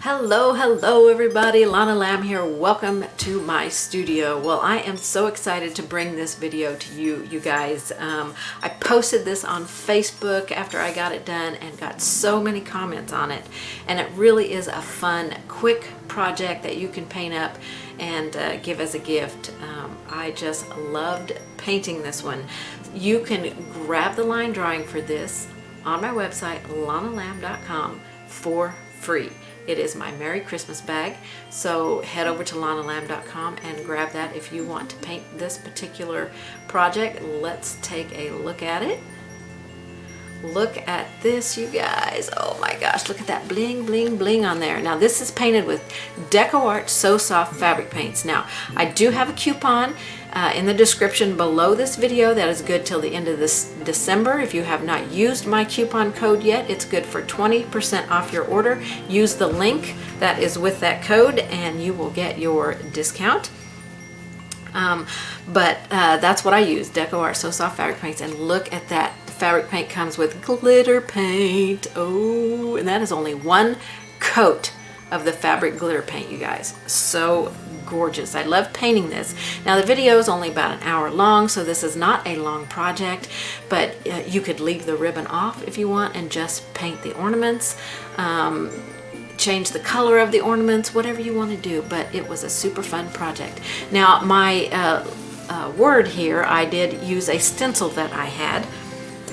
Hello everybody, Lonna Lamb here. Welcome to my studio. Well, I am so excited to bring this video to you guys. I posted this on Facebook after I got it done and got so many comments on it. And it really is a fun, quick project that you can paint up and give as a gift. I just loved painting this one. You can grab the line drawing for this on my website, lonnalamb.com, for free. It is my Merry Christmas bag, so head over to lonnalamb.com and grab that if you want to paint this particular project. Let's take a look at it. Look at this, you guys. Oh my gosh, look at that bling, bling, bling on there. Now this is painted with DecoArt So Soft fabric paints. Now, I do have a coupon in the description below this video that is good till the end of this December. If you have not used my coupon code yet, it's good for 20% off your order. Use the link that is with that code and you will get your discount. That's what I use, DecoArt So Soft fabric paints, and look at that. Fabric paint comes with glitter paint. Oh, and that is only one coat of the fabric glitter paint, you guys. So gorgeous. I love painting this. Now the video is only about an hour long, so this is not a long project, but you could leave the ribbon off if you want and just paint the ornaments. Change the color of the ornaments, whatever you want to do, but it was a super fun project. Now my word here, I did use a stencil that I had.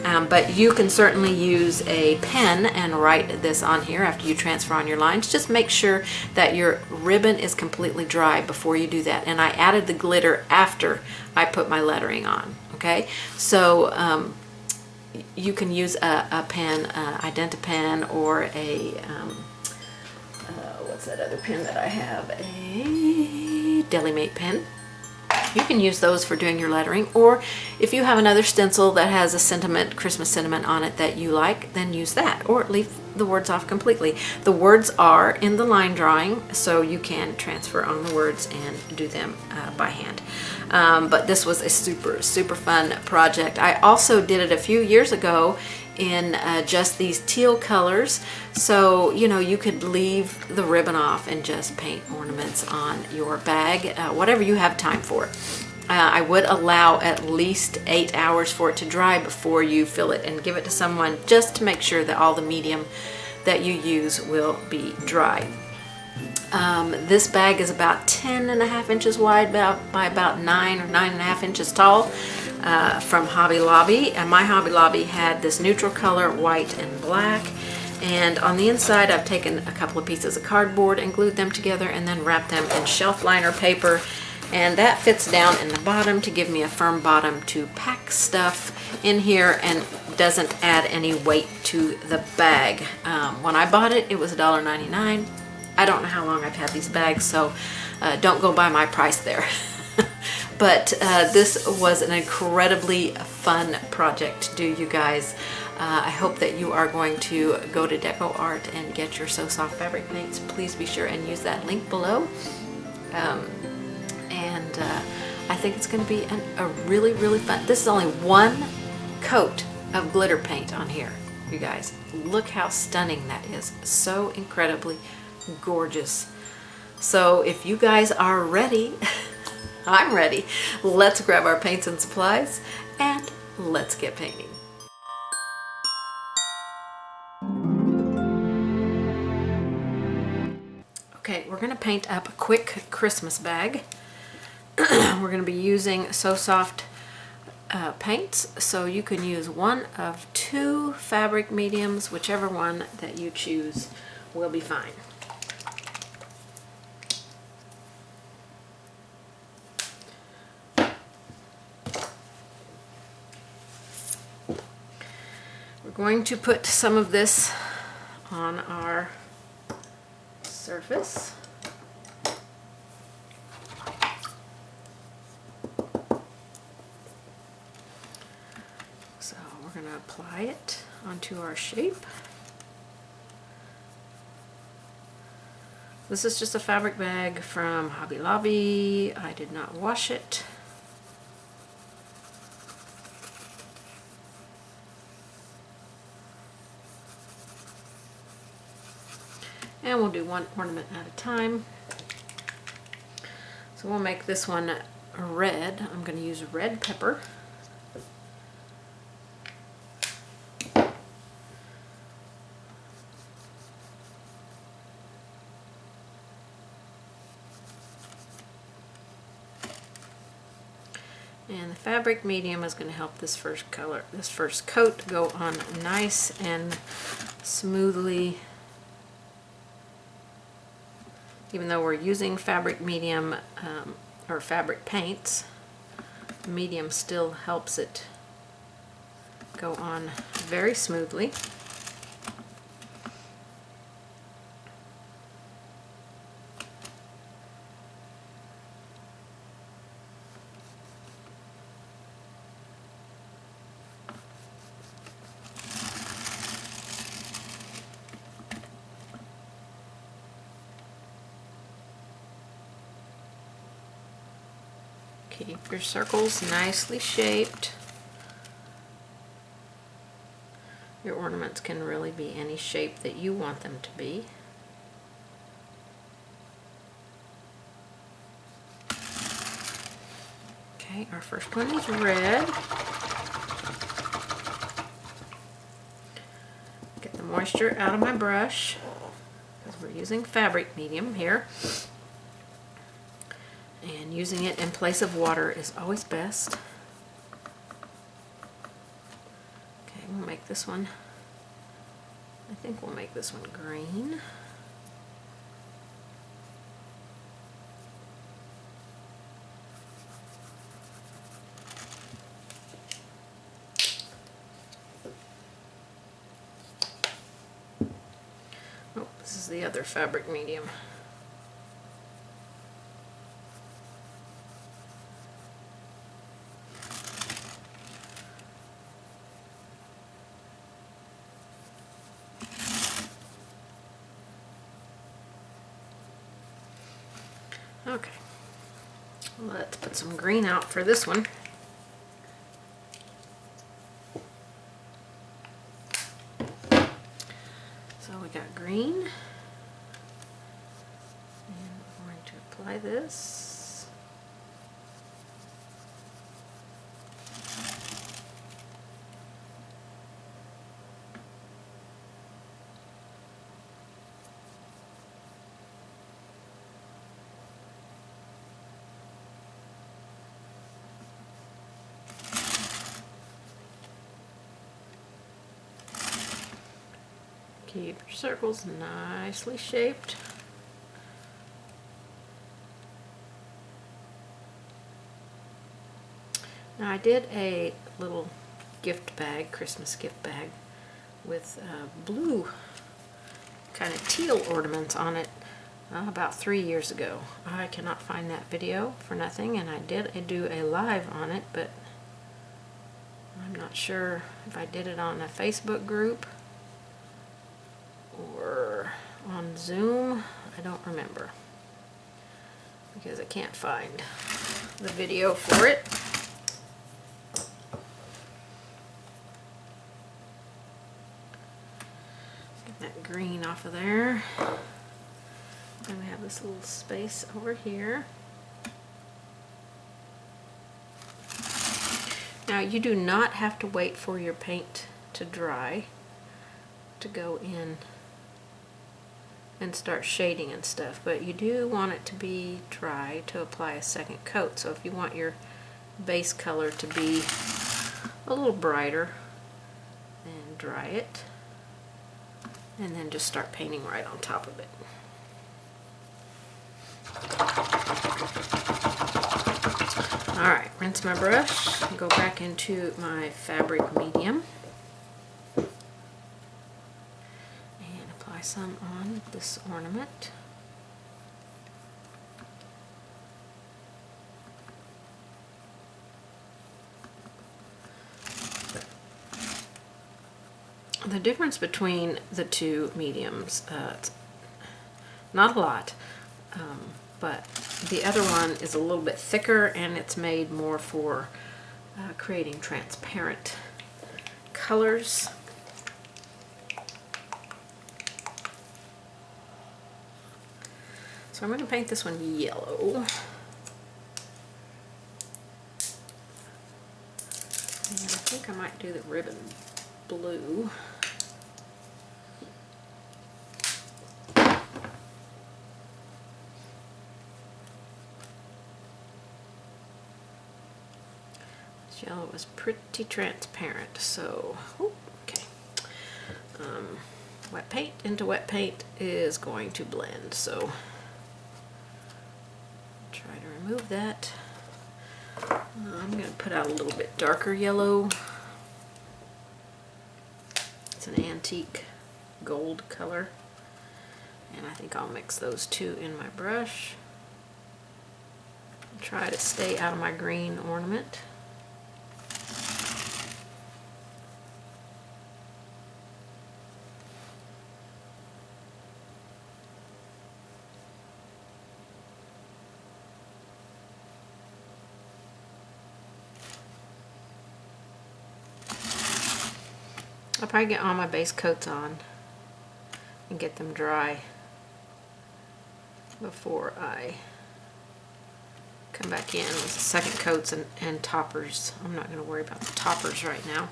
But you can certainly use a pen and write this on here after you transfer on your lines. Just make sure that your ribbon is completely dry before you do that. And I added the glitter after I put my lettering on. Okay, so you can use a pen, Identi-pen, or a what's that other pen that I have? A Delimate pen. You can use those for doing your lettering, or if you have another stencil that has a sentiment, Christmas sentiment on it that you like, then use that, or leave the words off completely. The words are in the line drawing, so you can transfer on the words and do them by hand. But this was a super fun project. I also did it a few years ago in just these teal colors, so you know, you could leave the ribbon off and just paint ornaments on your bag, whatever you have time for. I would allow at least 8 hours for it to dry before you fill it and give it to someone, just to make sure that all the medium that you use will be dry. This bag is about 10.5 inches wide by about 9 or 9.5 inches tall, from Hobby Lobby. And my Hobby Lobby had this neutral color, white and black. And on the inside, I've taken a couple of pieces of cardboard and glued them together and then wrapped them in shelf liner paper. And that fits down in the bottom to give me a firm bottom to pack stuff in here and doesn't add any weight to the bag. When I bought it, it was $1.99. I don't know how long I've had these bags, so don't go by my price there. But this was an incredibly fun project to do, you guys. I hope that you are going to go to DecoArt and get your So Soft fabric paints. Please be sure and use that link below. I think it's going to be a really fun. This is only one coat of glitter paint on here, you guys. Look how stunning that is. So incredibly gorgeous. So if you guys are ready, I'm ready. Let's grab our paints and supplies and let's get painting. Okay, we're going to paint up a quick Christmas bag. We're going to be using So Soft paints, so you can use one of two fabric mediums, whichever one that you choose will be fine. We're going to put some of this on our surface. So we're going to apply it onto our shape. This is just a fabric bag from Hobby Lobby. I did not wash it. And we'll do one ornament at a time. So we'll make this one red. I'm going to use red pepper. And the fabric medium is going to help this first coat go on nice and smoothly. Even though we're using fabric medium or fabric paints, the medium still helps it go on very smoothly. Keep your circles nicely shaped. Your ornaments can really be any shape that you want them to be. Okay, our first one is red. Get the moisture out of my brush because we're using fabric medium here. And using it in place of water is always best. Okay, we'll make this one, I think we'll make this one green. Oh, this is the other fabric medium. Okay, let's put some green out for this one. So we got green, and I'm going to apply this. Keep your circles nicely shaped. Now I did a little gift bag, Christmas gift bag, with blue kind of teal ornaments on it about 3 years ago. I cannot find that video for nothing, and I did do a live on it, but I'm not sure if I did it on a Facebook group or on Zoom. I don't remember because I can't find the video for it. Get that green off of there. And we have this little space over here. Now you do not have to wait for your paint to dry to go in and start shading and stuff, but you do want it to be dry to apply a second coat. So if you want your base color to be a little brighter, then dry it and then just start painting right on top of it. Alright, rinse my brush, go back into my fabric medium and apply some on this ornament. The difference between the two mediums, it's not a lot, but the other one is a little bit thicker and it's made more for creating transparent colors. So I'm going to paint this one yellow. And I think I might do the ribbon blue. This yellow was pretty transparent, so okay. Wet paint into wet paint is going to blend, so try to remove that. I'm going to put out a little bit darker yellow. It's an antique gold color, and I think I'll mix those two in my brush. Try to stay out of my green ornament. I'll probably get all my base coats on and get them dry before I come back in with the second coats and toppers. I'm not going to worry about the toppers right now.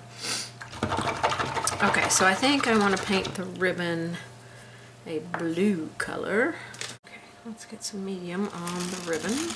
Okay, so I think I want to paint the ribbon a blue color. Okay, let's get some medium on the ribbon.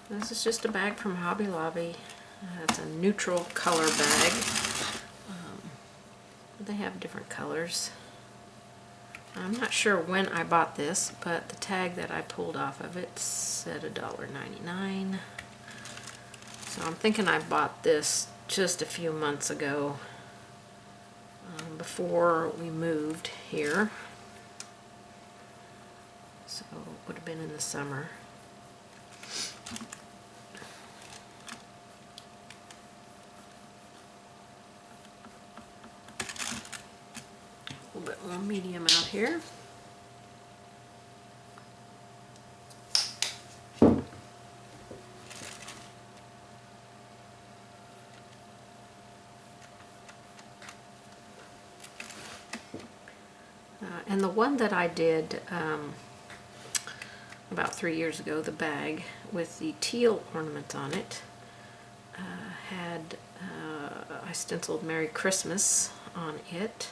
This is just a bag from Hobby Lobby. It's a neutral color bag. They have different colors. I'm not sure when I bought this, but the tag that I pulled off of it said $1.99. So I'm thinking I bought this just a few months ago, before we moved here. So it would have been in the summer. A little bit more medium out here. And the one that I did about 3 years ago, the bag with the teal ornament on it, I stenciled Merry Christmas on it.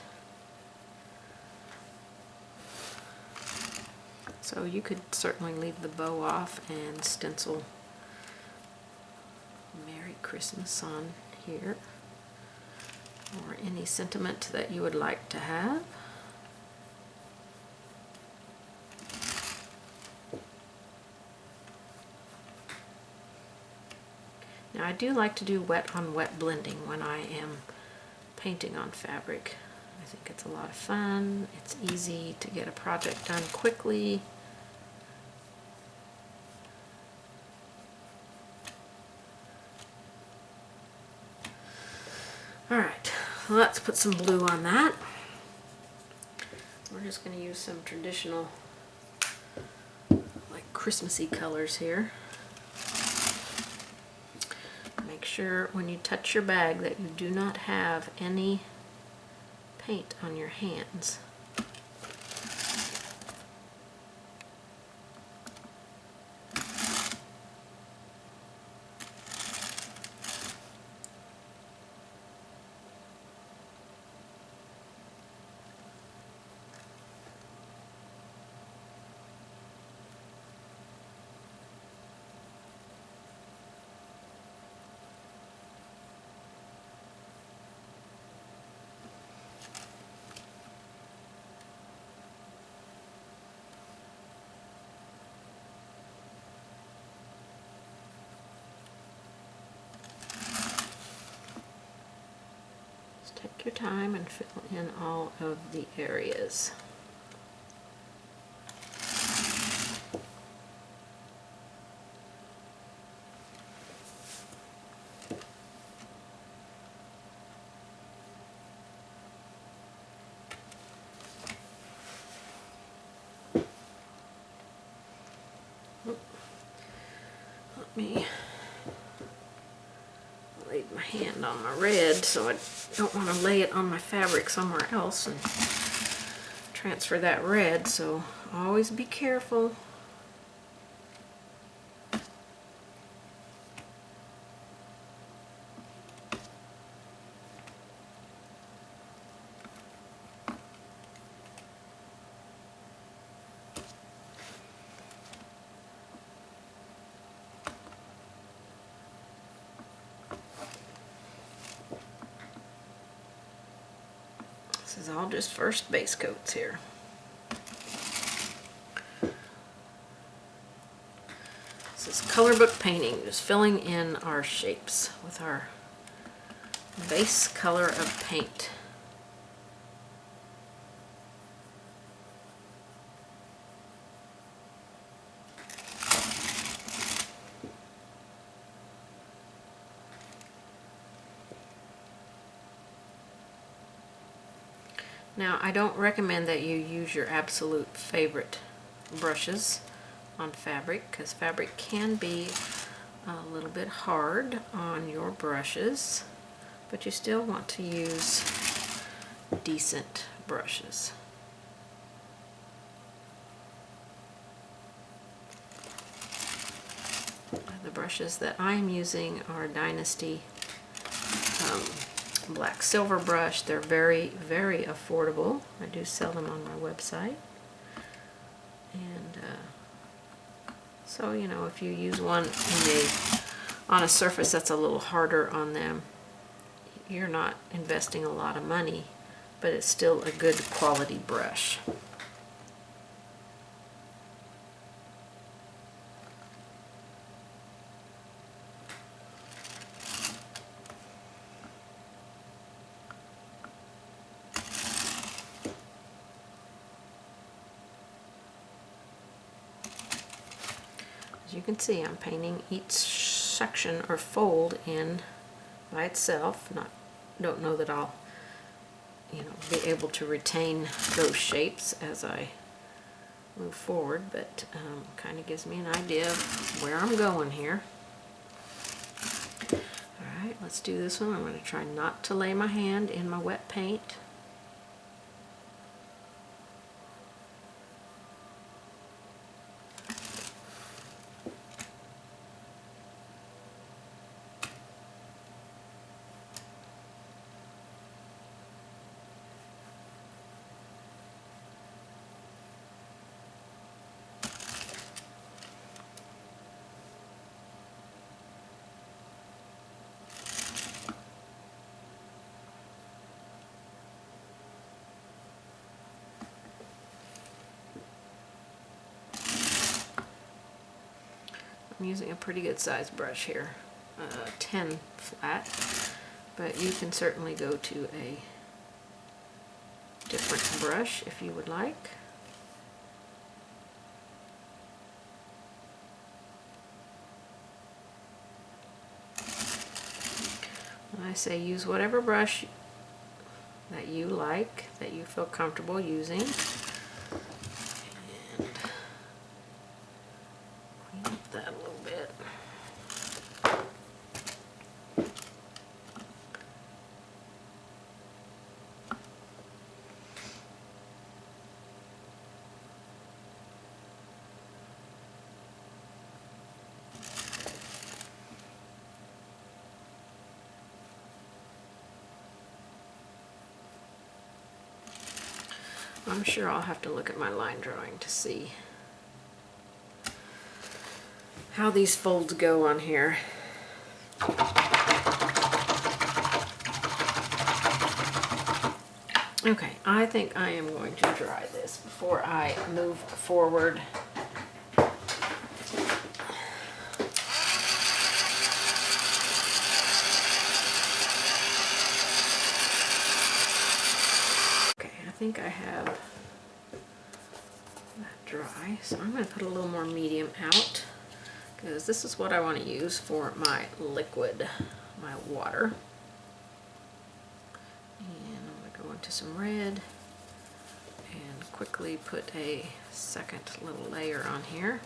So you could certainly leave the bow off and stencil Merry Christmas on here, or any sentiment that you would like to have. Now I do like to do wet on wet blending when I am painting on fabric. I think it's a lot of fun. It's easy to get a project done quickly. Alright, let's put some blue on that. We're just going to use some traditional, like, Christmassy colors here. Make sure when you touch your bag that you do not have any paint on your hands. Take your time and fill in all of the areas. me laid my hand on my red, so I don't want to lay it on my fabric somewhere else and transfer that red, so always be careful. This is all just first base coats here. This is color book painting, just filling in our shapes with our base color of paint. Now, I don't recommend that you use your absolute favorite brushes on fabric, because fabric can be a little bit hard on your brushes, but you still want to use decent brushes. The brushes that I'm using are Dynasty black silver brush. They're very, very affordable. I do sell them on my website. And so, you know, if you use one on a surface that's a little harder on them, you're not investing a lot of money, but it's still a good quality brush. As you can see, I'm painting each section or fold in by itself. Don't know that I'll, you know, be able to retain those shapes as I move forward, but kind of gives me an idea of where I'm going here. All right, let's do this one. I'm going to try not to lay my hand in my wet paint. I'm using a pretty good size brush here, 10 flat, but you can certainly go to a different brush if you would like. When I say use whatever brush that you like, that you feel comfortable using. That a little bit. I'm sure I'll have to look at my line drawing to see how these folds go on here. Okay, I think I am going to dry this before I move forward. Okay, I think I have that dry, so I'm going to put a little more medium out, because this is what I want to use for my liquid, my water. And I'm going to go into some red and quickly put a second little layer on here.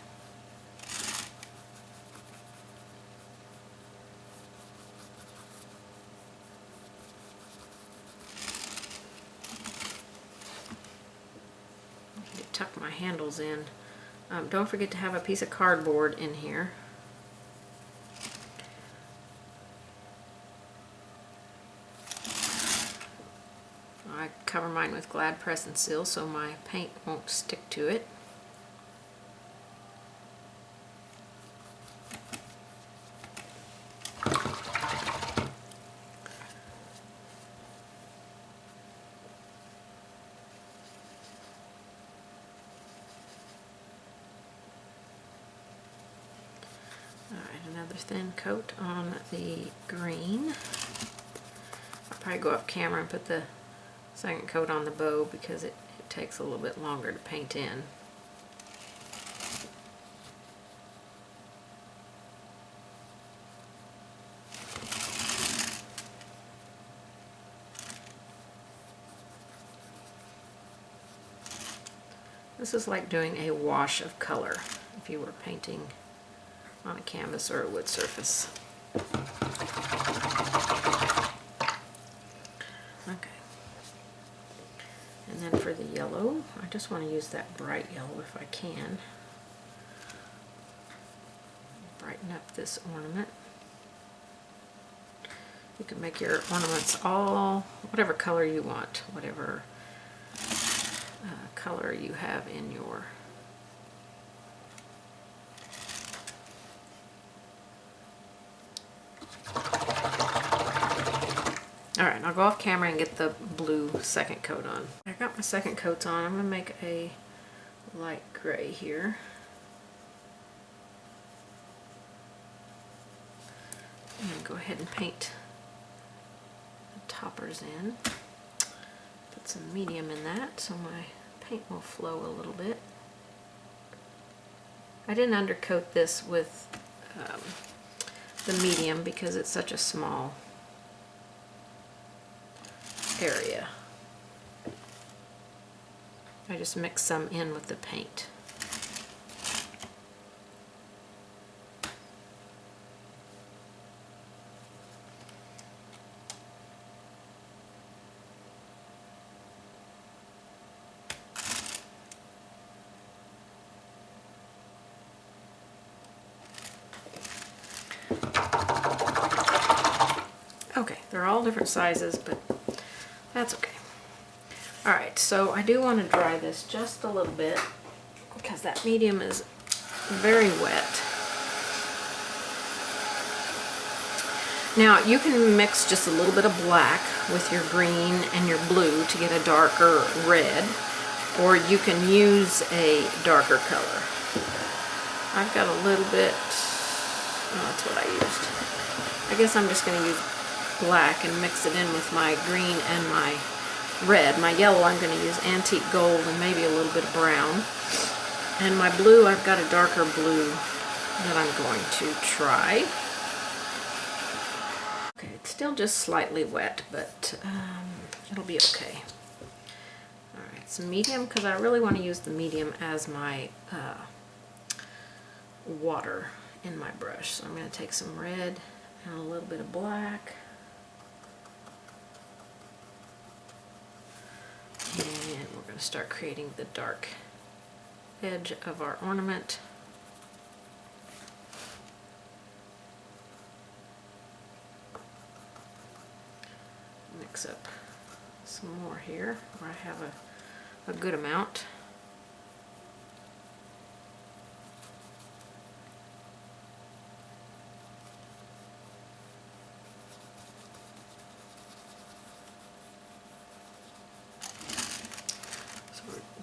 need to tuck my handles in. Don't forget to have a piece of cardboard in here. I cover mine with Glad Press and Seal so my paint won't stick to it. Another thin coat on the green. I'll probably go off camera and put the second coat on the bow because it takes a little bit longer to paint in. This is like doing a wash of color if you were painting on a canvas or a wood surface. Okay. And then for the yellow, I just want to use that bright yellow if I can. Brighten up this ornament. You can make your ornaments all whatever color you want, whatever color you have in your Alright, I'll go off camera and get the blue second coat on. I got my second coats on. I'm going to make a light gray here. And go ahead and paint the toppers in. Put some medium in that so my paint will flow a little bit. I didn't undercoat this with the medium because it's such a small area. I just mix some in with the paint. Okay, they're all different sizes, but that's okay. Alright, so I do want to dry this just a little bit because that medium is very wet. Now you can mix just a little bit of black with your green and your blue to get a darker red, or you can use a darker color. I've got a little bit, oh, that's what I used. I guess I'm just going to use black and mix it in with my green and my red. My yellow I'm going to use antique gold and maybe a little bit of brown. And my blue, I've got a darker blue that I'm going to try. Okay, it's still just slightly wet, but it'll be okay. Alright, it's medium because I really want to use the medium as my water in my brush. So I'm going to take some red and a little bit of black. And we're going to start creating the dark edge of our ornament. Mix up some more here where I have a good amount.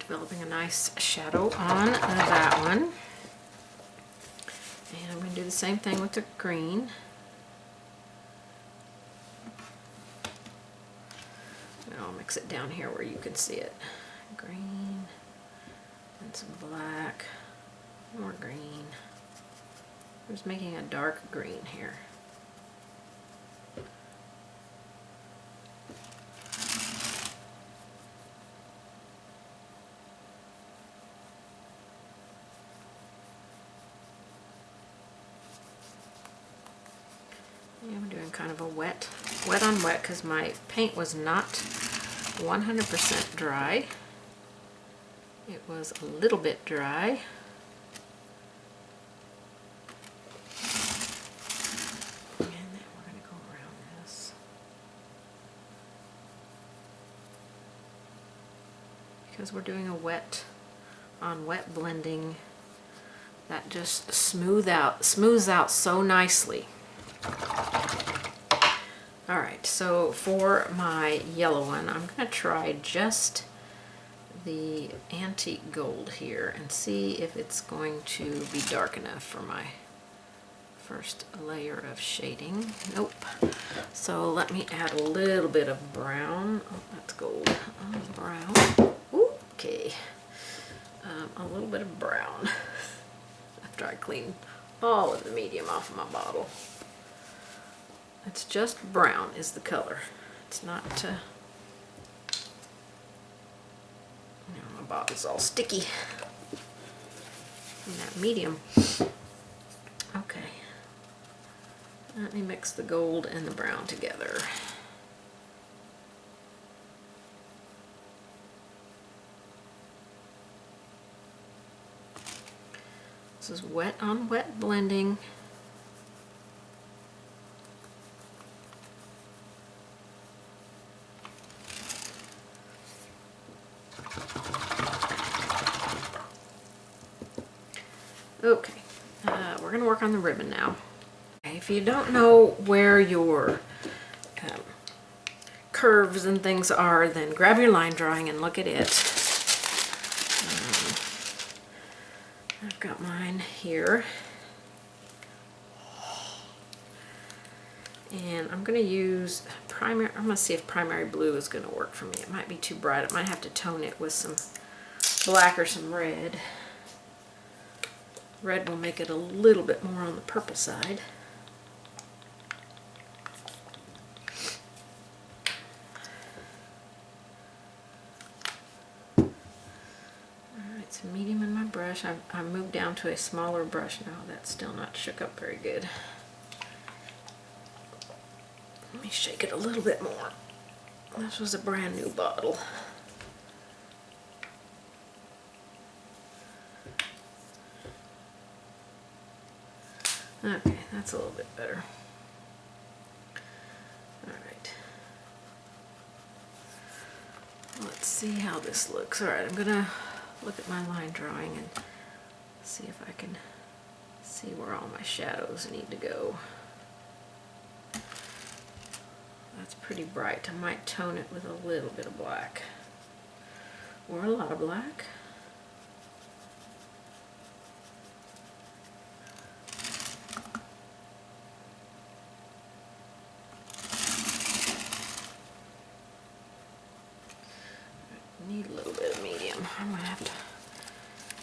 Developing a nice shadow on that one. And I'm going to do the same thing with the green. And I'll mix it down here where you can see it. Green and some black, more green. I'm just making a dark green here. Yeah, I'm doing kind of a wet on wet because my paint was not 100% dry. It was a little bit dry. And then we're going to go around this. Because we're doing a wet on wet blending, that just smooths out so nicely. Alright, so for my yellow one, I'm going to try just the antique gold here and see if it's going to be dark enough for my first layer of shading. Nope. So let me add a little bit of brown. Oh, that's gold. Brown. Ooh, okay. A little bit of brown after I clean all of the medium off of my bottle. It's just brown is the color. It's not, my bottle's all sticky in that medium. Okay. Let me mix the gold and the brown together. This is wet on wet blending. Okay, we're going to work on the ribbon now. Okay, if you don't know where your curves and things are, then grab your line drawing and look at it. I've got mine here. And I'm going to use primary. I'm going to see if primary blue is going to work for me. It might be too bright. I might have to tone it with some black or some red. Red will make it a little bit more on the purple side. Alright, so medium in my brush. I moved down to a smaller brush now. That's still not shook up very good. Let me shake it a little bit more. This was a brand new bottle. Okay, that's a little bit better. Alright. Let's see how this looks. Alright, I'm gonna look at my line drawing and see if I can see where all my shadows need to go. That's pretty bright. I might tone it with a little bit of black. Or a lot of black. Need a little bit of medium. I'm going to have to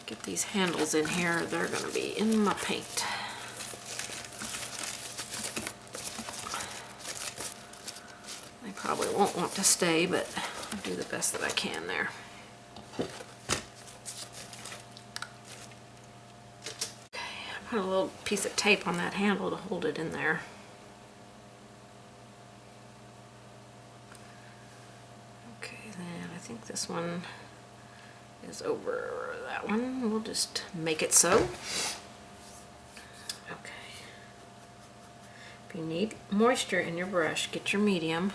get these handles in here. They're going to be in my paint. They probably won't want to stay, but I'll do the best that I can there. Okay, I put a little piece of tape on that handle to hold it in there. I think this one is over that one. We'll just make it so. Okay. If you need moisture in your brush, get your medium.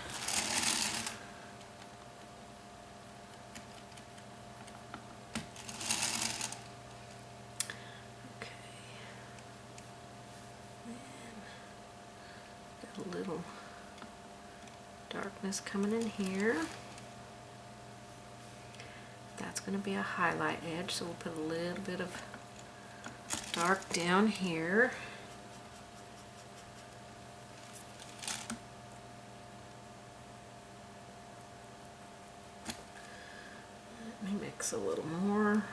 Okay. And got a little darkness coming in here. That's going to be a highlight edge, so we'll put a little bit of dark down here. Let me mix a little more.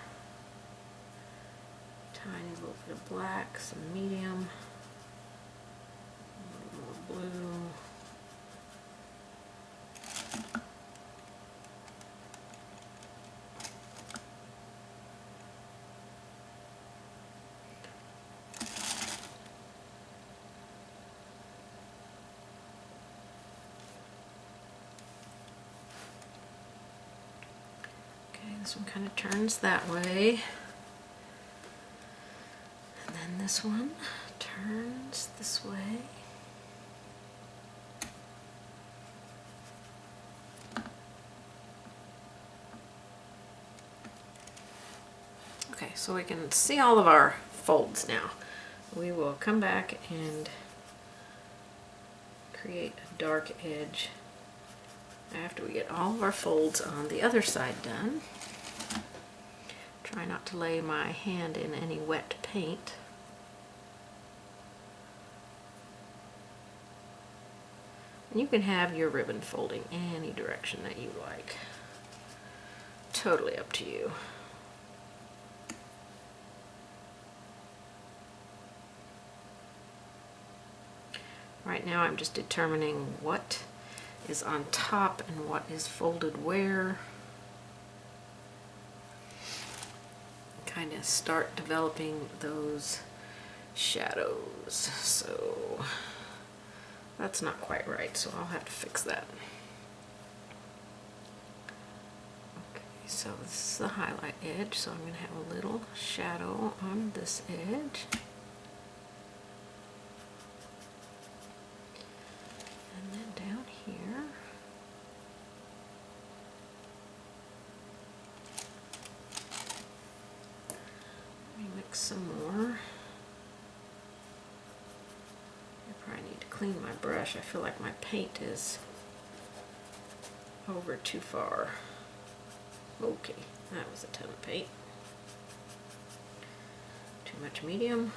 Tiny little bit of black, some medium, a little more blue. This one kind of turns that way. And then this one turns this way. Okay, so we can see all of our folds now. We will come back and create a dark edge after we get all of our folds on the other side done. Try not to lay my hand in any wet paint. And you can have your ribbon folding any direction that you like. Totally up to you. Right now I'm just determining what is on top and what is folded where. Kind of start developing those shadows. So that's not quite right, so I'll have to fix that. Okay, so this is the highlight edge, so I'm going to have a little shadow on this edge. And then down here, let me mix some more. I probably need to clean my brush. I feel like my paint is over too far. Okay, that was a ton of paint. Too much medium.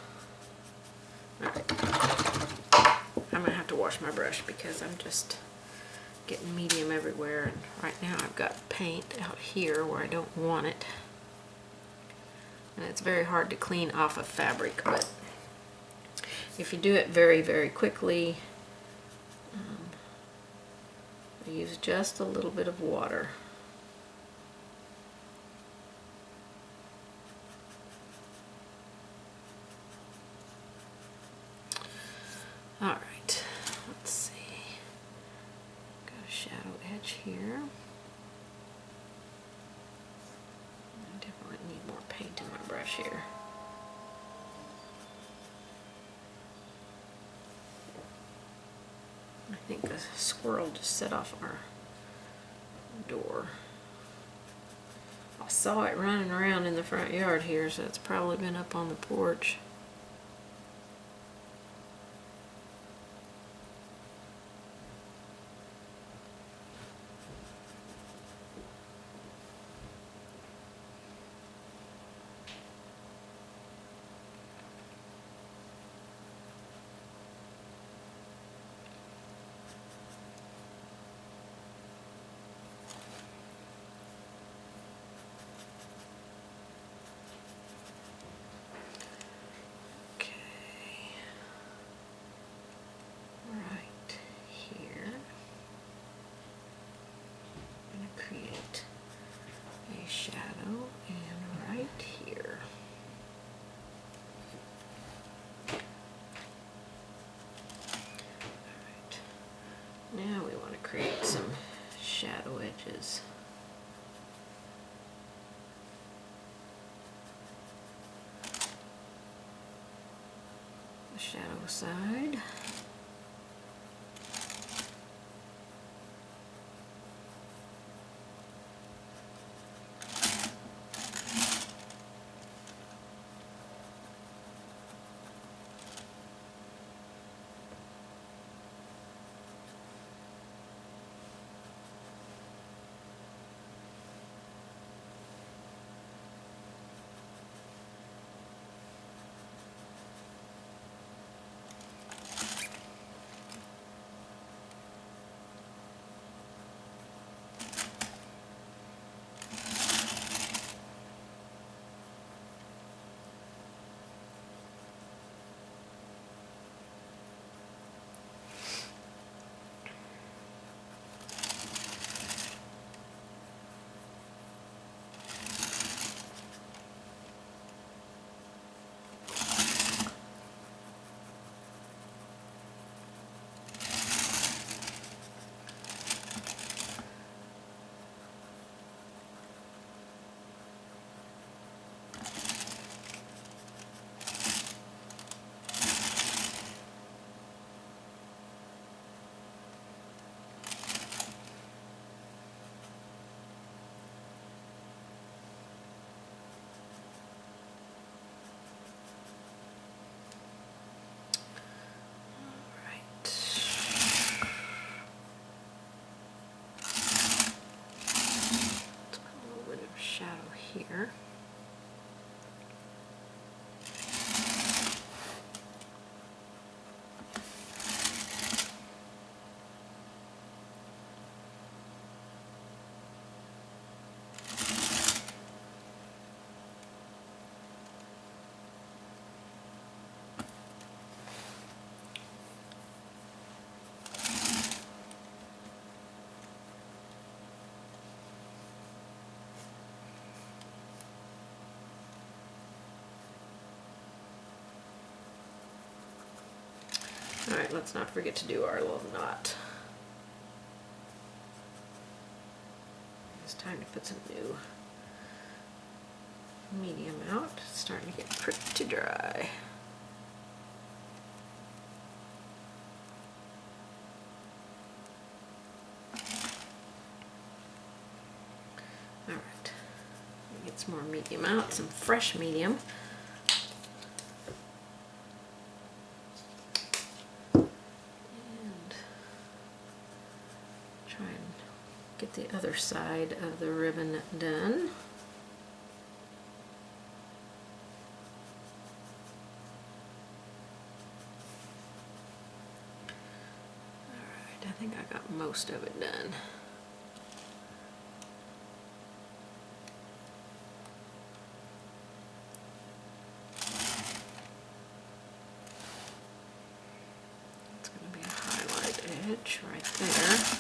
Alright. I'm gonna have to wash my brush because I'm just getting medium everywhere, and right now I've got paint out here where I don't want it. And it's very hard to clean off of fabric, but if you do it very, very quickly, use just a little bit of water. All right, let's see. Got a shadow edge here. I definitely need more paint in my brush here. I think a squirrel just set off our door. I saw it running around in the front yard here, so it's probably been up on the porch. Now we want to create some shadow edges. The shadow side. All right, let's not forget to do our little knot. It's time to put some new medium out. It's starting to get pretty dry. All right, get some more medium out, some fresh medium. Get the other side of the ribbon done. Alright, I think I got most of it done. It's going to be a highlight edge right there.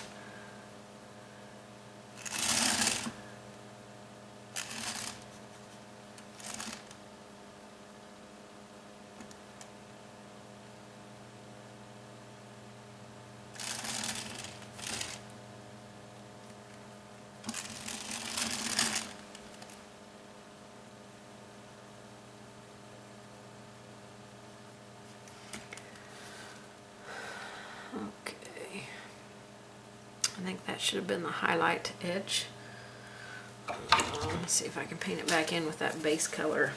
Okay, I think that should have been the highlight edge. Let's see if I can paint it back in with that base color.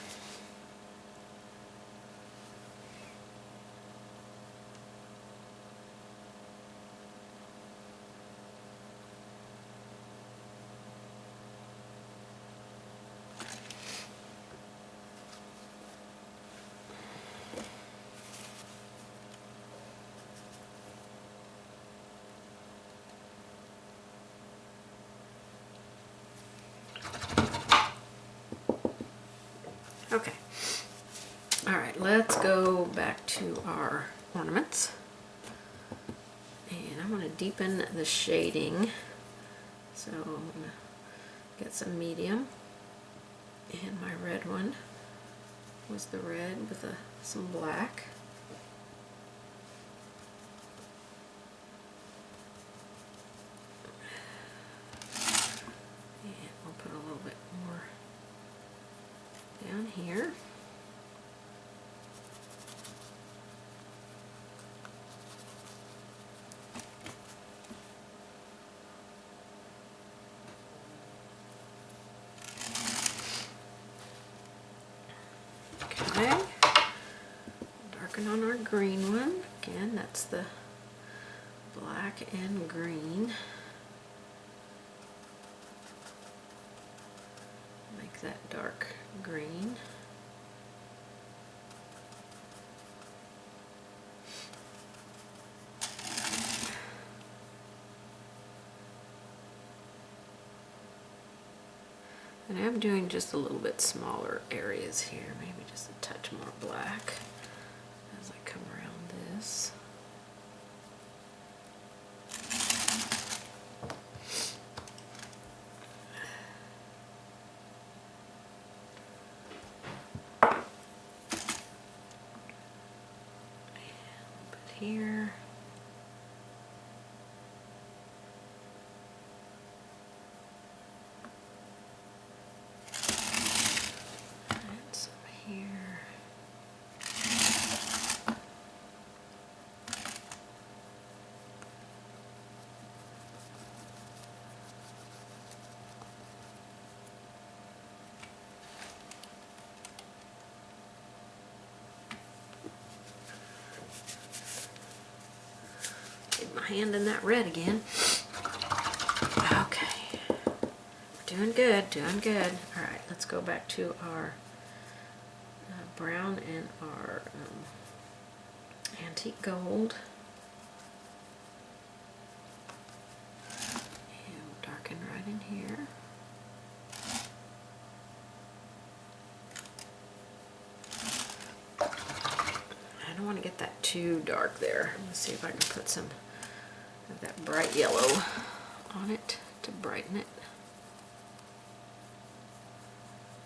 Okay, all right, let's go back to our ornaments. And I want to deepen the shading. So I'm going to get some medium. And my red one was the red with some black. And we'll put a little bit more down here. Okay, darken on our green one. Again, that's the black and green. Make that dark green. And I'm doing just a little bit smaller areas here, maybe just a touch more black as I come around this. And put here. My hand in that red again. Okay, doing good, doing good. All right, let's go back to our brown and our antique gold. And we'll darken right in here. I don't want to get that too dark there. Let's see if I can put some of that bright yellow on it to brighten it.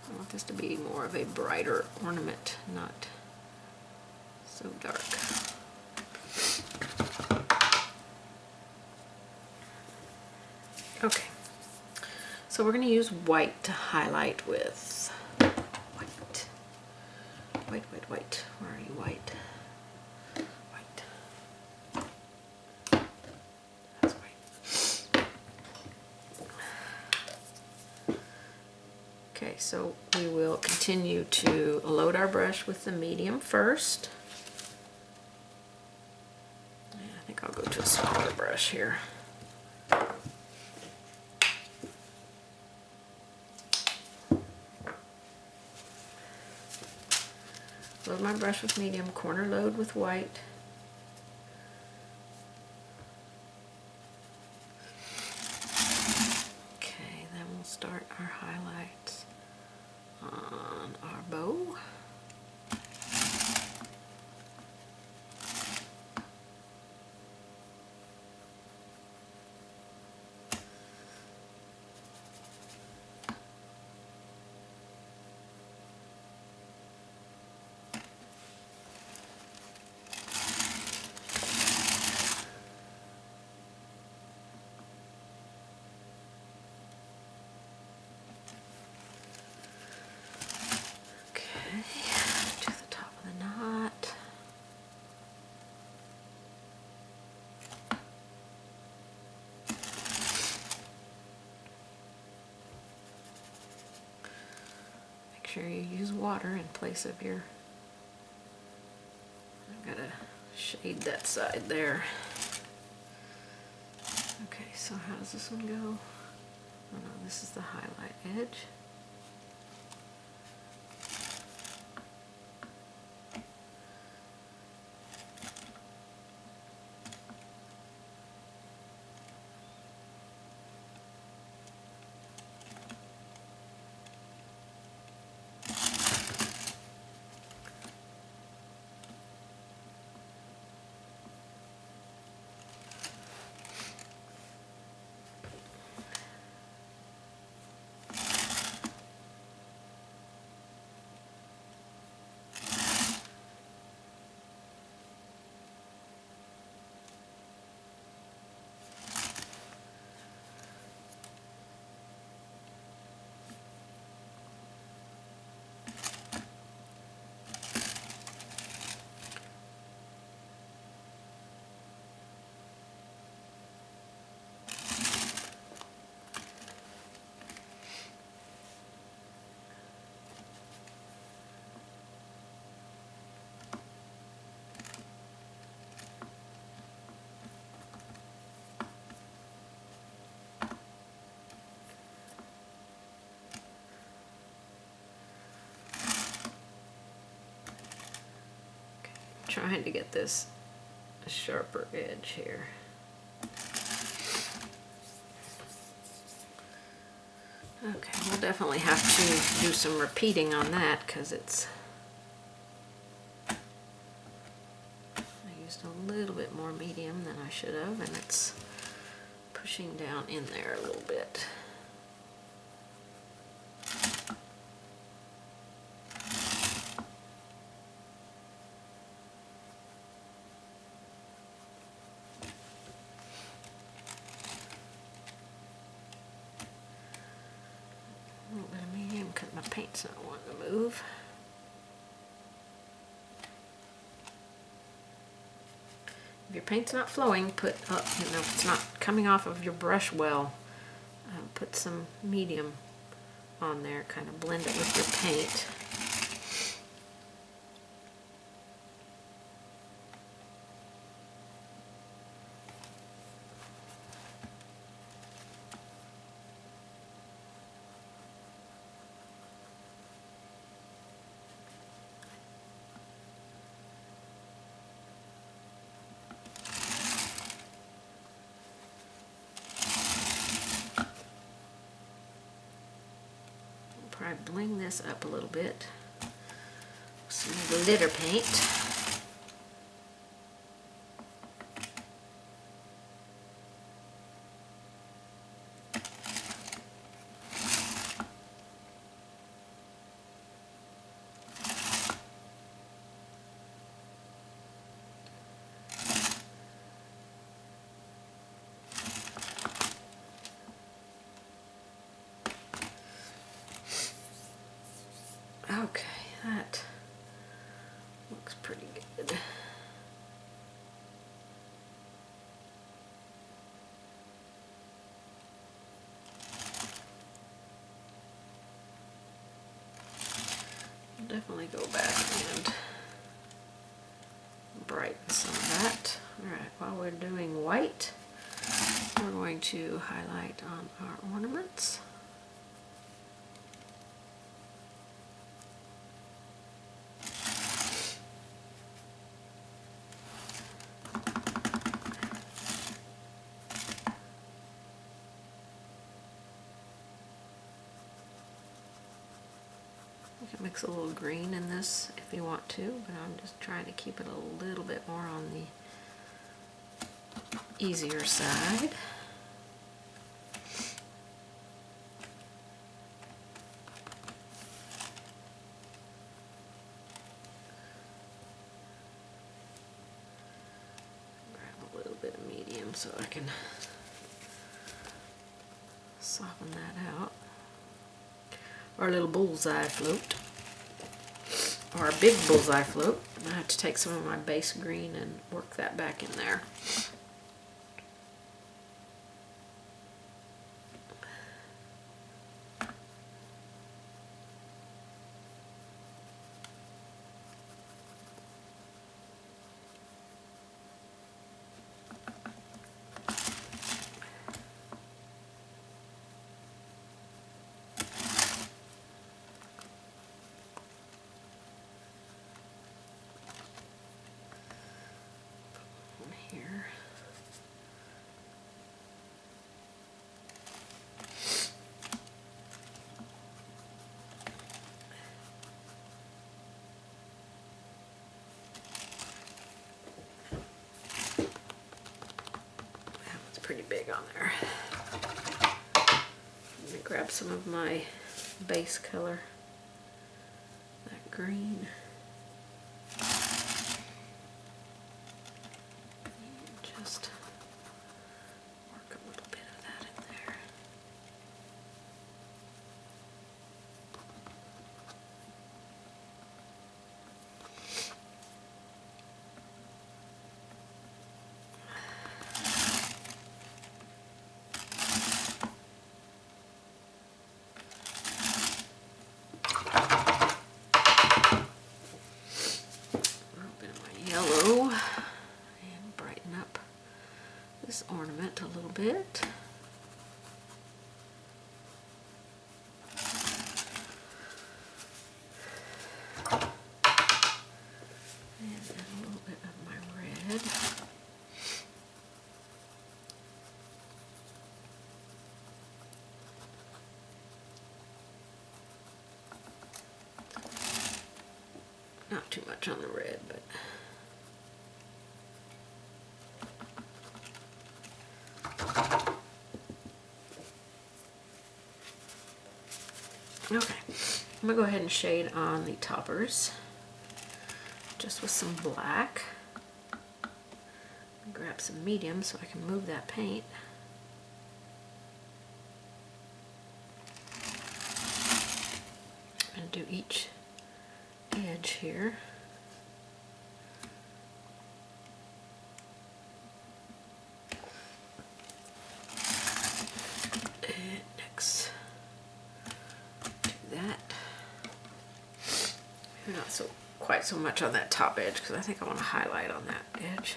I want this to be more of a brighter ornament, not so dark. Okay, so we're going to use white to highlight with. White. White, white, white. Where are you, white? White. That's white. Okay, so we will continue to load our brush with the medium first. Yeah, I think I'll go to a smaller brush here. Load my brush with medium, corner load with white. Okay, then we'll start our highlights on our bow. To the top of the knot. Make sure you use water in place of your, I've got to shade that side there. Okay, so how does this one go? Oh no, this is the highlight edge. Trying to get this sharper edge here. Okay, we'll definitely have to do some repeating on that because it's, I used a little bit more medium than I should have, and it's pushing down in there a little bit. A little bit of medium because my paint's not wanting to move. If your paint's not flowing, put up, if it's not coming off of your brush well, put some medium on there, kind of blend it with your paint. Probably bling this up a little bit. Some glitter paint. Okay, that looks pretty good. I'll definitely go back and brighten some of that. Alright, while we're doing white, we're going to highlight on our ornaments. You can mix a little green in this if you want to, but I'm just trying to keep it a little bit more on the easier side. Grab a little bit of medium so I can soften that out. Our little bullseye float, or a big bullseye float. I have to take some of my base green and work that back in there. Here. That was pretty big on there. Let me grab some of my base color, that green. Just work a little bit of that in there. A little bit of my yellow and brighten up this ornament a little bit. And then a little bit of my red. Not too much on the red, but okay. I'm gonna go ahead and shade on the toppers just with some black. Grab some medium so I can move that paint. And do each edge here. And next, do that. Not so quite so much on that top edge because I think I want to highlight on that edge.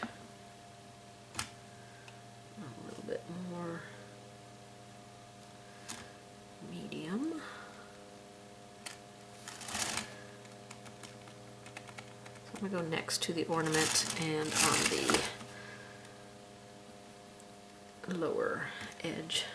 A little bit more medium. I'm going to go next to the ornament and on the lower edge.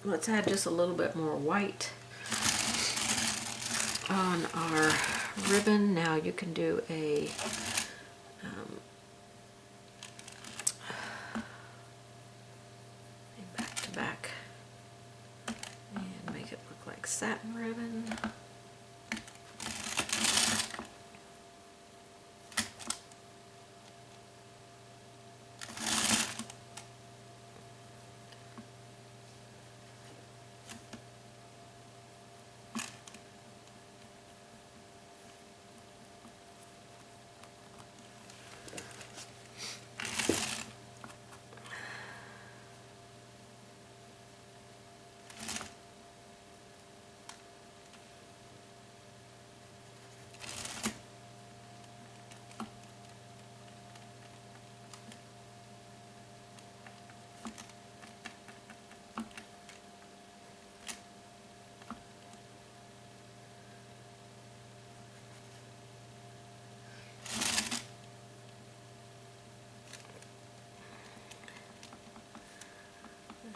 Let's add just a little bit more white on our ribbon. Now you can do a black satin ribbon.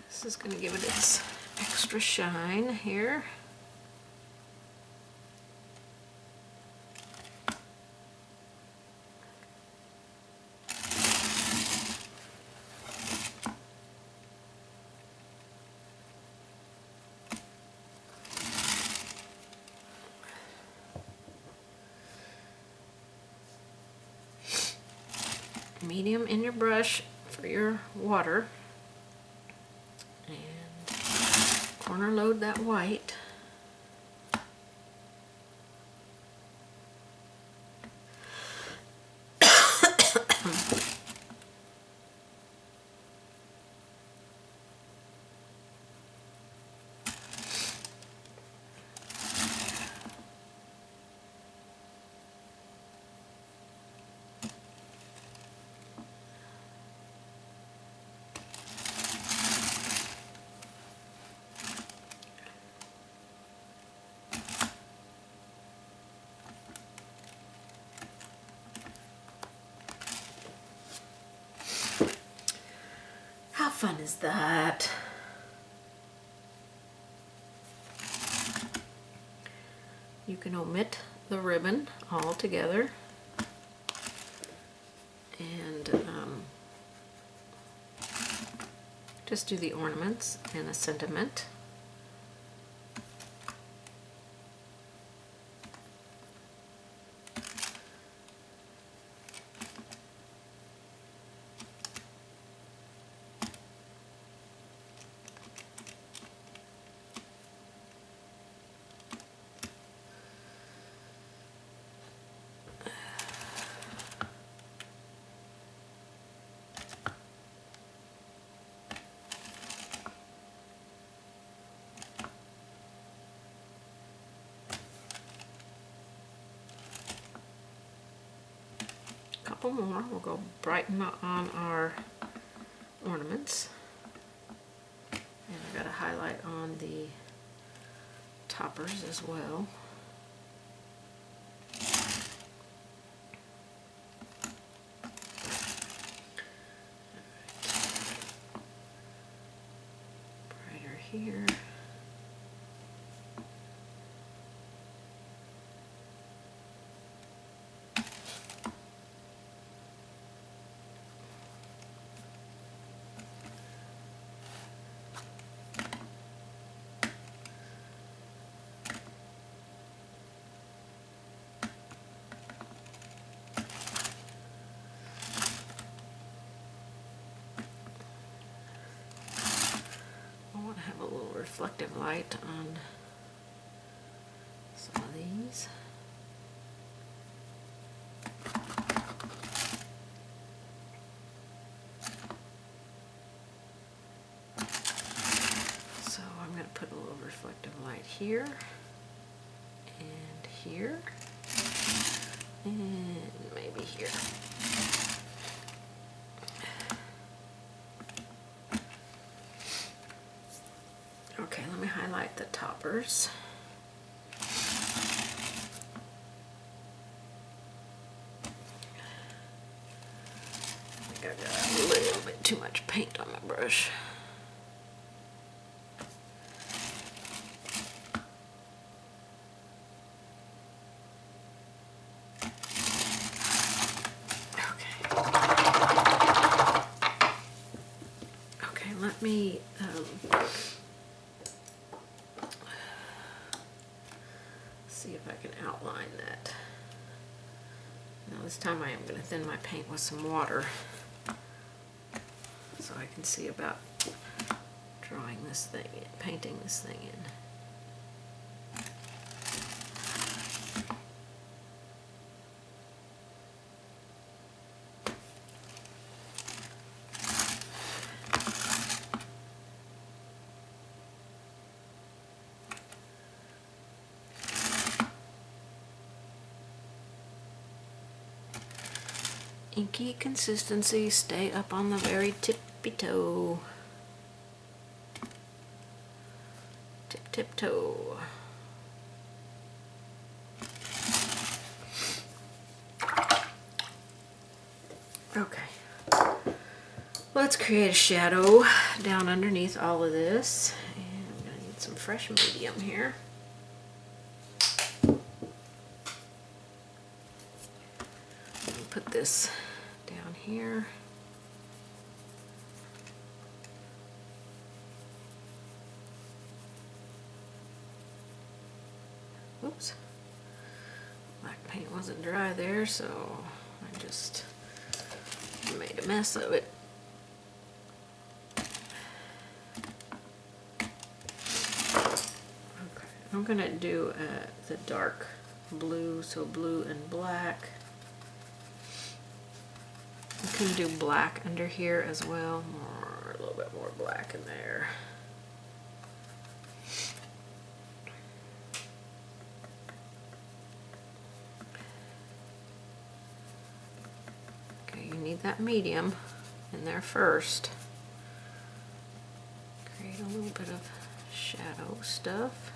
This is going to give it its extra shine here. Medium in your brush for your water. Corner load that white. How fun is that? You can omit the ribbon altogether and just do the ornaments and a sentiment. Couple more. We'll go brighten on our ornaments. And I've got a highlight on the toppers as well. Brighter here. Have a little reflective light on some of these. So I'm going to put a little reflective light here and here and maybe here. Okay, let me highlight the toppers. I think I got a little bit too much paint on my brush. Okay, let me see if I can outline that. Now this time I am going to thin my paint with some water so I can see about drawing this thing in, painting this thing in. Inky consistency, stay up on the very tippy toe. Tip toe. Okay. Let's create a shadow down underneath all of this. And I'm going to need some fresh medium here. Put this down here. Oops. Black paint wasn't dry there, so I just made a mess of it. Okay, I'm gonna do the dark blue, so blue and black. You can do black under here as well, or a little bit more black in there. Okay, you need that medium in there first. Create a little bit of shadow stuff.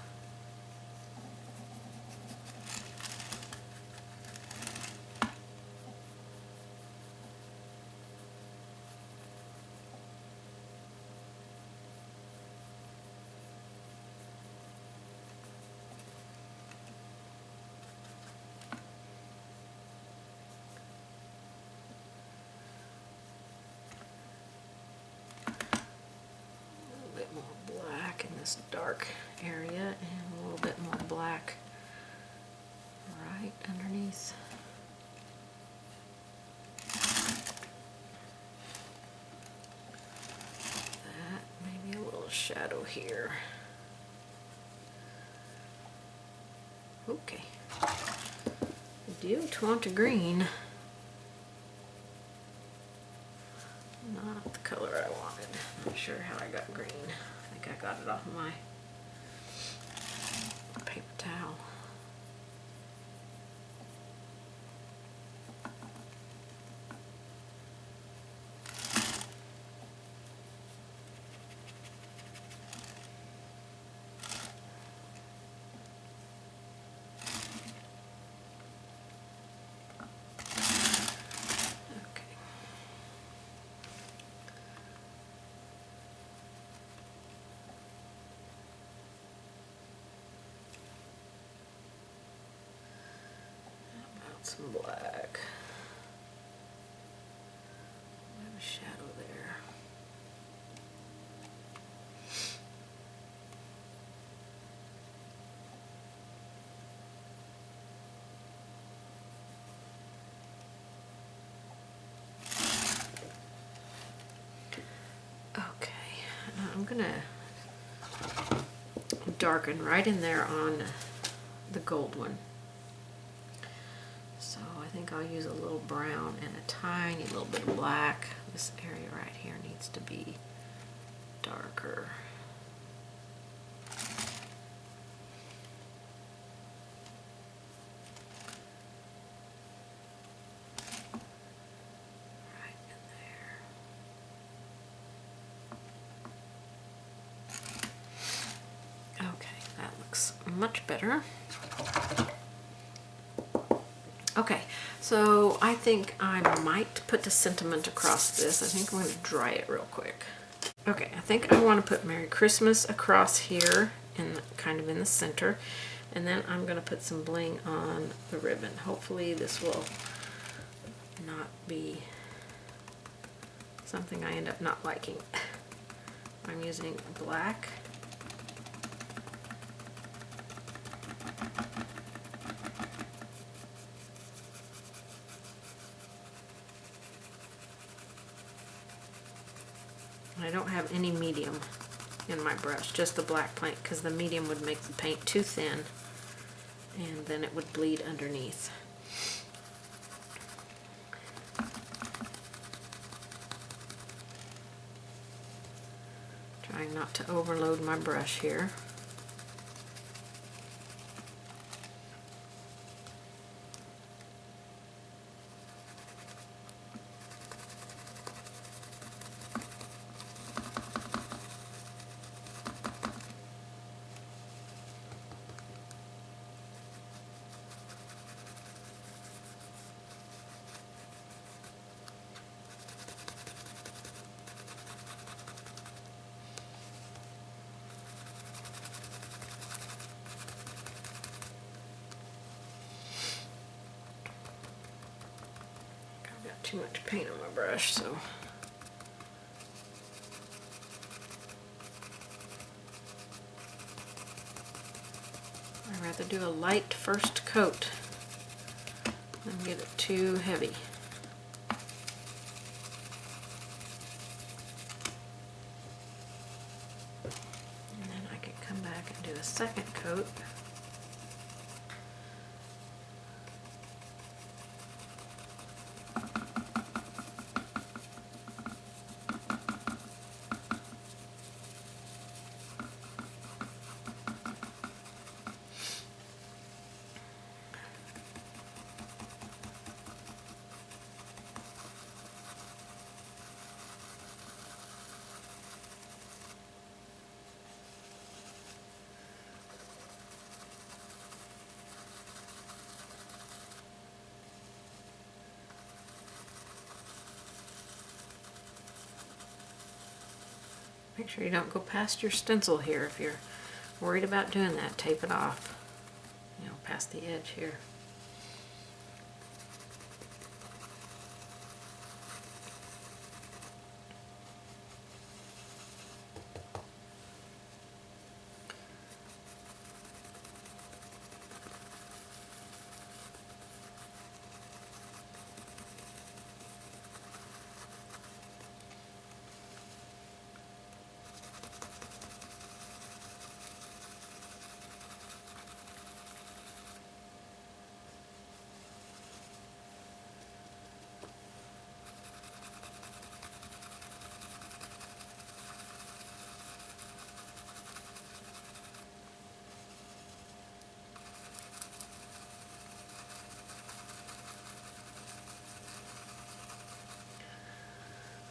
This dark area and a little bit more black right underneath. That, maybe a little shadow here. Okay. I do want a green. Not the color I wanted. Not sure how I got green. I think I got it off of my paper towel. Some black. I have a shadow there. Okay, I'm gonna darken right in there on the gold one. I think I'll use a little brown and a tiny little bit of black. This area right here needs to be darker. Right in there. Okay, that looks much better. Okay, so I think I might put the sentiment across this. I think I'm going to dry it real quick. Okay, I think I want to put Merry Christmas across here, kind of in the center, and then I'm going to put some bling on the ribbon. Hopefully this will not be something I end up not liking. I'm using black. I don't have any medium in my brush, just the black paint, because the medium would make the paint too thin and then it would bleed underneath. Trying not to overload my brush here. Too much paint on my brush, so I'd rather do a light first coat than get it too heavy. And then I can come back and do a second coat. Make sure you don't go past your stencil here. If you're worried about doing that, tape it off, you know, past the edge here.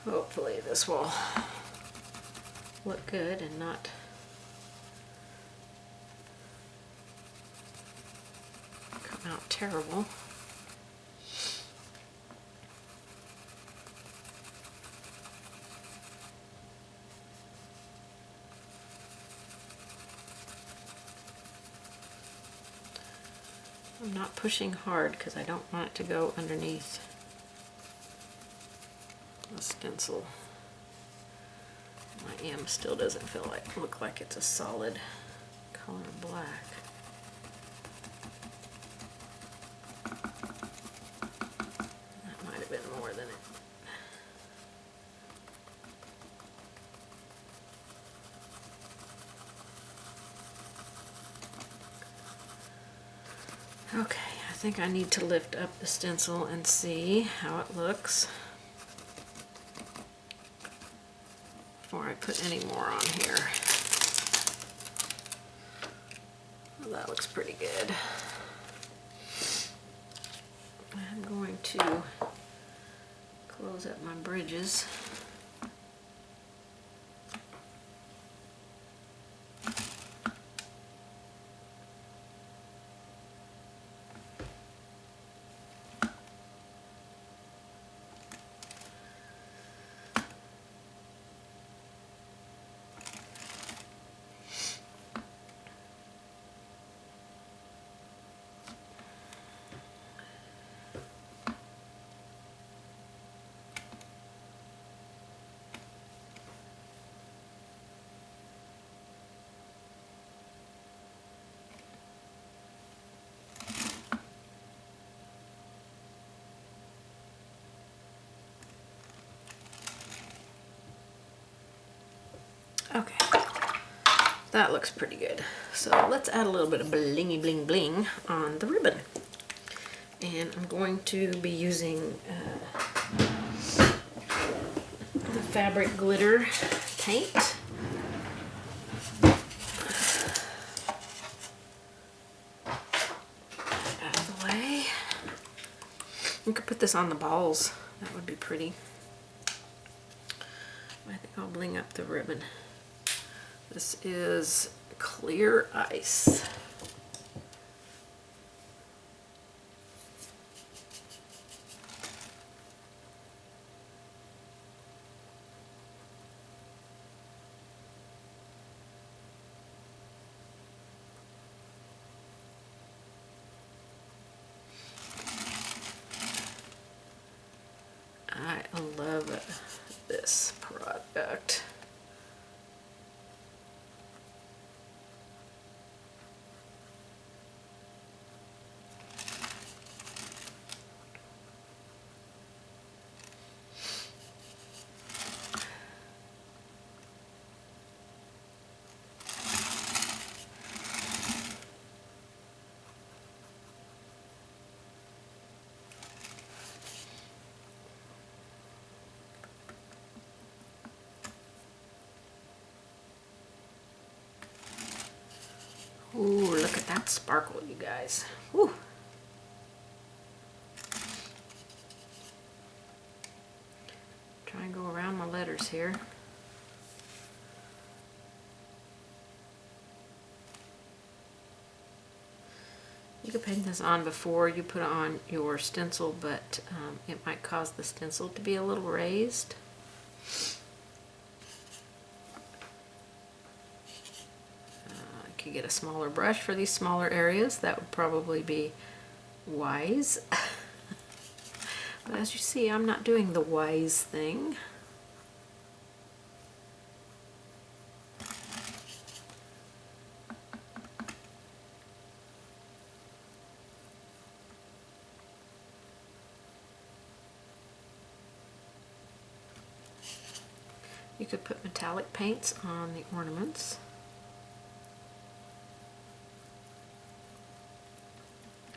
Hopefully this will look good and not come out terrible. I'm not pushing hard because I don't want it to go underneath the stencil. My M still doesn't look like it's a solid color black. That might have been more than it. Okay, I think I need to lift up the stencil and see how it looks before I put any more on here. Well, that looks pretty good. I'm going to close up my bridges. That looks pretty good. So let's add a little bit of blingy bling bling on the ribbon. And I'm going to be using the fabric glitter paint. Out of the way. You could put this on the balls. That would be pretty. I think I'll bling up the ribbon. This is clear ice. I love this product. Ooh, look at that sparkle, you guys. Ooh. Try and go around my letters here. You could paint this on before you put on your stencil, but it might cause the stencil to be a little raised. You could get a smaller brush for these smaller areas. That would probably be wise. But as you see, I'm not doing the wise thing. You could put metallic paints on the ornaments.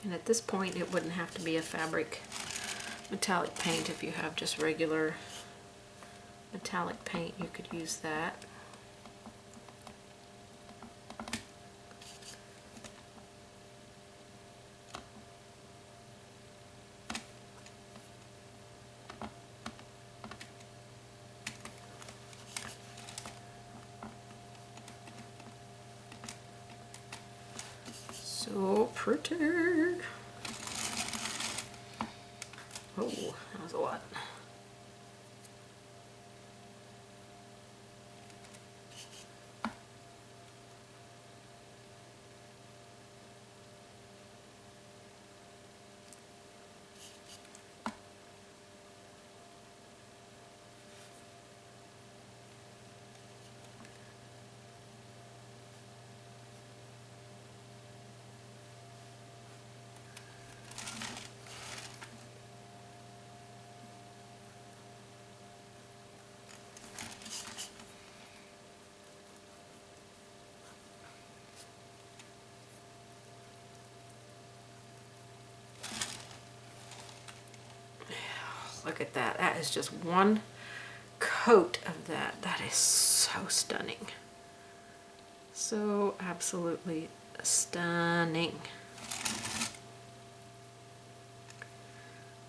And at this point, it wouldn't have to be a fabric metallic paint. If you have just regular metallic paint, you could use that. So pretty. Oh, that was a lot. Look at that. That is just one coat of that. That is so stunning. So absolutely stunning.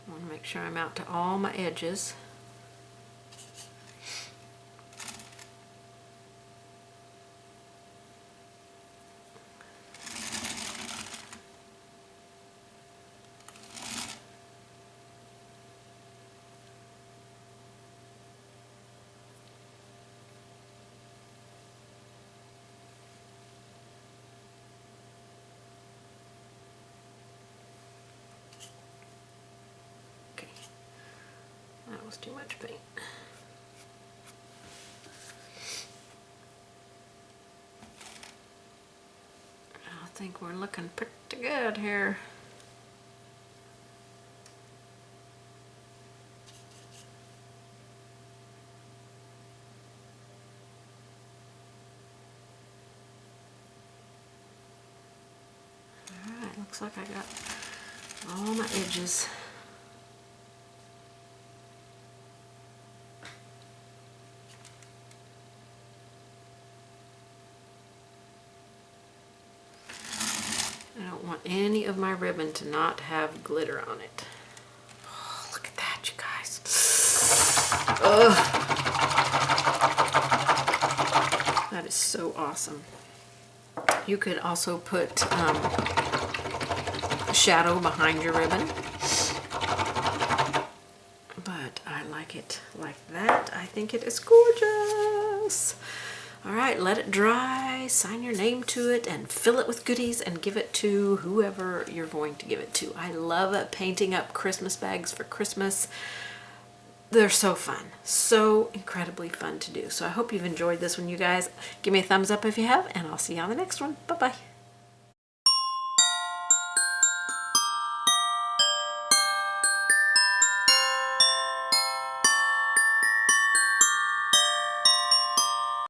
I want to make sure I'm out to all my edges. That was too much paint. I think we're looking pretty good here. looks like I got all my edges. I don't want any of my ribbon to not have glitter on it. Oh, look at that, you guys. Ugh. That is so awesome. You could also put shadow behind your ribbon, but I like it like that. I think it is gorgeous. All right, let it dry, sign your name to it, and fill it with goodies and give it to whoever you're going to give it to. I love painting up Christmas bags for Christmas. They're so fun, so incredibly fun to do. So I hope you've enjoyed this one, you guys. Give me a thumbs up if you have, and I'll see you on the next one. Bye-bye.